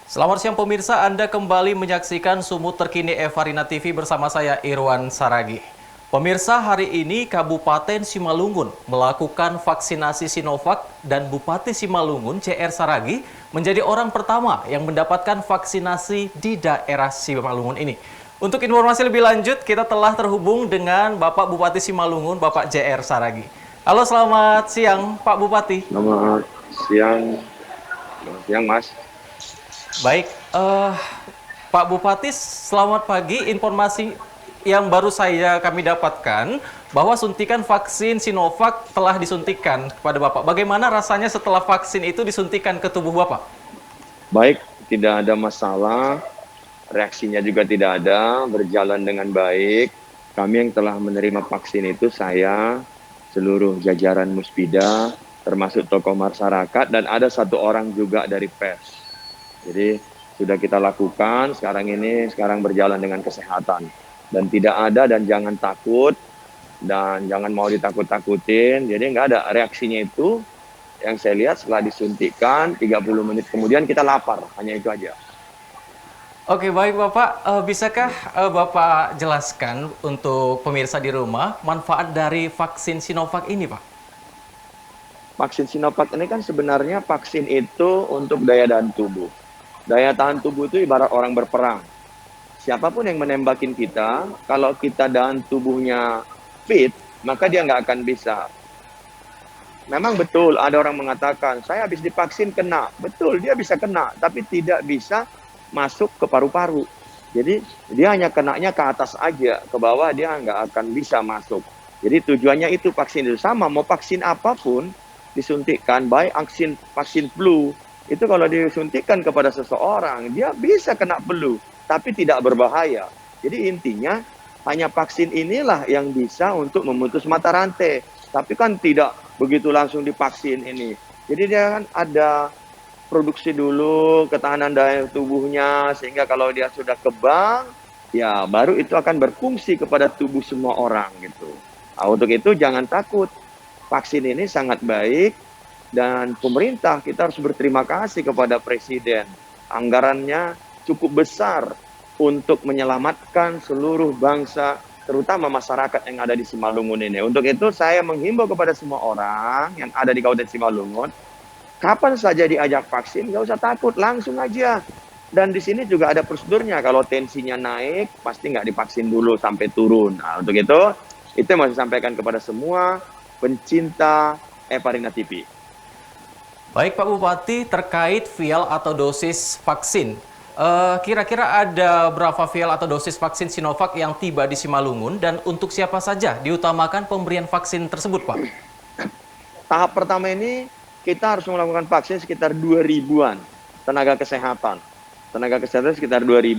Selamat siang pemirsa, Anda kembali menyaksikan Sumut Terkini Evarina TV bersama saya Irwan Saragi. Pemirsa, hari ini Kabupaten Simalungun melakukan vaksinasi Sinovac dan Bupati Simalungun CR Saragi menjadi orang pertama yang mendapatkan vaksinasi di daerah Simalungun ini. Untuk informasi lebih lanjut, kita telah terhubung dengan Bapak Bupati Simalungun, Bapak JR Saragi. Halo, selamat siang Pak Bupati. Selamat siang, Mas. Baik, Pak Bupati, selamat pagi. Informasi yang baru kami dapatkan bahwa suntikan vaksin Sinovac telah disuntikan kepada Bapak. Bagaimana rasanya setelah vaksin itu disuntikan ke tubuh Bapak? Baik, tidak ada masalah. Reaksinya juga tidak ada, berjalan dengan baik. Kami yang telah menerima vaksin itu, saya, seluruh jajaran Muspida, termasuk tokoh masyarakat, dan ada satu orang juga dari pers. Jadi sudah kita lakukan, sekarang berjalan dengan kesehatan. Dan tidak ada, dan jangan takut, dan jangan mau ditakut-takutin. Jadi nggak ada, reaksinya itu yang saya lihat setelah disuntikan, 30 menit kemudian kita lapar, hanya itu aja. Oke, baik Bapak. Bisakah Bapak jelaskan untuk pemirsa di rumah manfaat dari vaksin Sinovac ini, Pak? Vaksin Sinovac ini kan sebenarnya vaksin itu untuk daya tahan tubuh. Daya tahan tubuh itu ibarat orang berperang. Siapapun yang menembakin kita, kalau kita dan tubuhnya fit, maka dia nggak akan bisa. Memang betul ada orang mengatakan, saya habis divaksin kena. Betul, dia bisa kena, tapi tidak bisa masuk ke paru-paru. Jadi dia hanya kenanya ke atas aja, ke bawah dia nggak akan bisa masuk. Jadi tujuannya itu vaksin itu sama, mau vaksin apapun disuntikkan, baik vaksin flu, itu kalau disuntikkan kepada seseorang, dia bisa kena flu, tapi tidak berbahaya. Jadi intinya, hanya vaksin inilah yang bisa untuk memutus mata rantai. Tapi kan tidak begitu langsung divaksin ini. Jadi dia kan ada produksi dulu, ketahanan daya tubuhnya, sehingga kalau dia sudah kebal, ya baru itu akan berfungsi kepada tubuh semua orang gitu. Nah, untuk itu jangan takut. Vaksin ini sangat baik. Dan pemerintah, kita harus berterima kasih kepada Presiden. Anggarannya cukup besar untuk menyelamatkan seluruh bangsa, terutama masyarakat yang ada di Simalungun ini. Untuk itu saya menghimbau kepada semua orang yang ada di Kabupaten Simalungun, kapan saja diajak vaksin, nggak usah takut, langsung aja. Dan di sini juga ada prosedurnya, kalau tensinya naik, pasti nggak divaksin dulu sampai turun. Nah, untuk itu yang mau saya sampaikan kepada semua pencinta Evarina TV. Baik Pak Bupati, terkait vial atau dosis vaksin, kira-kira ada berapa vial atau dosis vaksin Sinovac yang tiba di Simalungun dan untuk siapa saja diutamakan pemberian vaksin tersebut, Pak? Tahap pertama ini kita harus melakukan vaksin sekitar 2.000-an tenaga kesehatan. Tenaga kesehatan sekitar 2.000,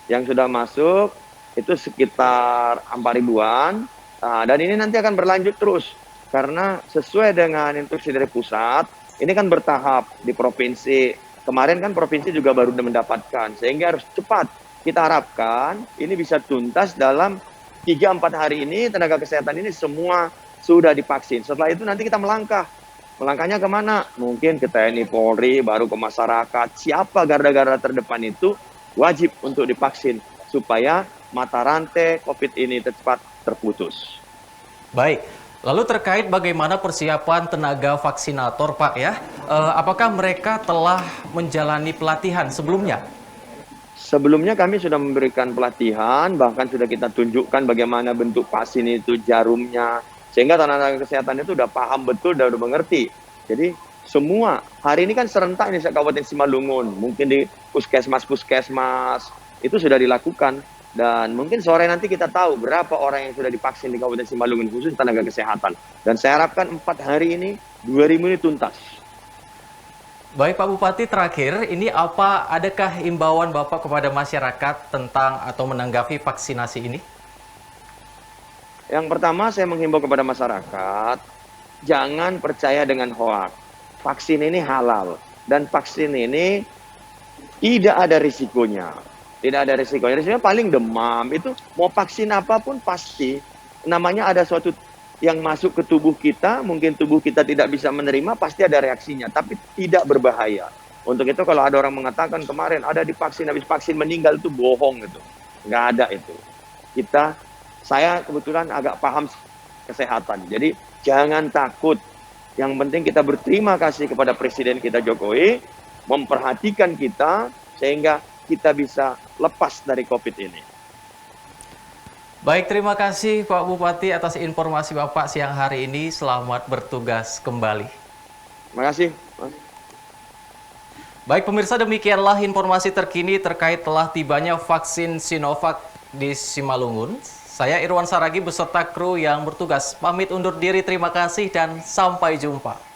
yang sudah masuk itu sekitar 4.000-an. Nah, dan ini nanti akan berlanjut terus, karena sesuai dengan instruksi dari pusat, ini kan bertahap di provinsi. Kemarin kan provinsi juga baru mendapatkan, sehingga harus cepat. Kita harapkan ini bisa tuntas dalam 3-4 hari ini, tenaga kesehatan ini semua sudah divaksin. Setelah itu nanti kita melangkah. Melangkahnya kemana? Mungkin ke TNI Polri, baru ke masyarakat. Siapa garda-garda terdepan itu wajib untuk divaksin, supaya mata rantai COVID ini cepat terputus. Baik. Lalu terkait bagaimana persiapan tenaga vaksinator, Pak ya, apakah mereka telah menjalani pelatihan sebelumnya? Sebelumnya kami sudah memberikan pelatihan, bahkan sudah kita tunjukkan bagaimana bentuk vaksin itu, jarumnya, sehingga tenaga kesehatan itu udah paham betul, udah mengerti. Jadi semua, hari ini kan serentak di Kabupaten Simalungun, mungkin di puskesmas itu sudah dilakukan. Dan mungkin sore nanti kita tahu berapa orang yang sudah divaksin di Kabupaten Simalungun, khusus tenaga kesehatan. Dan saya harapkan 4 hari ini, 2.000 ini tuntas. Baik Pak Bupati, terakhir, ini adakah imbauan Bapak kepada masyarakat tentang atau menanggapi vaksinasi ini? Yang pertama saya menghimbau kepada masyarakat, jangan percaya dengan hoak. Vaksin ini halal, dan vaksin ini tidak ada risikonya. Tidak ada risikonya. Risikonya paling demam. Itu mau vaksin apapun pasti namanya ada suatu yang masuk ke tubuh kita, mungkin tubuh kita tidak bisa menerima, pasti ada reaksinya, tapi tidak berbahaya. Untuk itu kalau ada orang mengatakan kemarin ada divaksin, habis vaksin meninggal, itu bohong itu. Nggak ada itu. Saya kebetulan agak paham kesehatan. Jadi jangan takut. Yang penting kita berterima kasih kepada Presiden kita Jokowi, memperhatikan kita sehingga kita bisa lepas dari COVID ini. Baik, terima kasih Pak Bupati atas informasi Bapak siang hari ini. Selamat bertugas kembali. Terima kasih, Mas. Baik pemirsa, demikianlah informasi terkini terkait telah tibanya vaksin Sinovac di Simalungun. Saya Irwan Saragi beserta kru yang bertugas pamit undur diri, terima kasih dan sampai jumpa.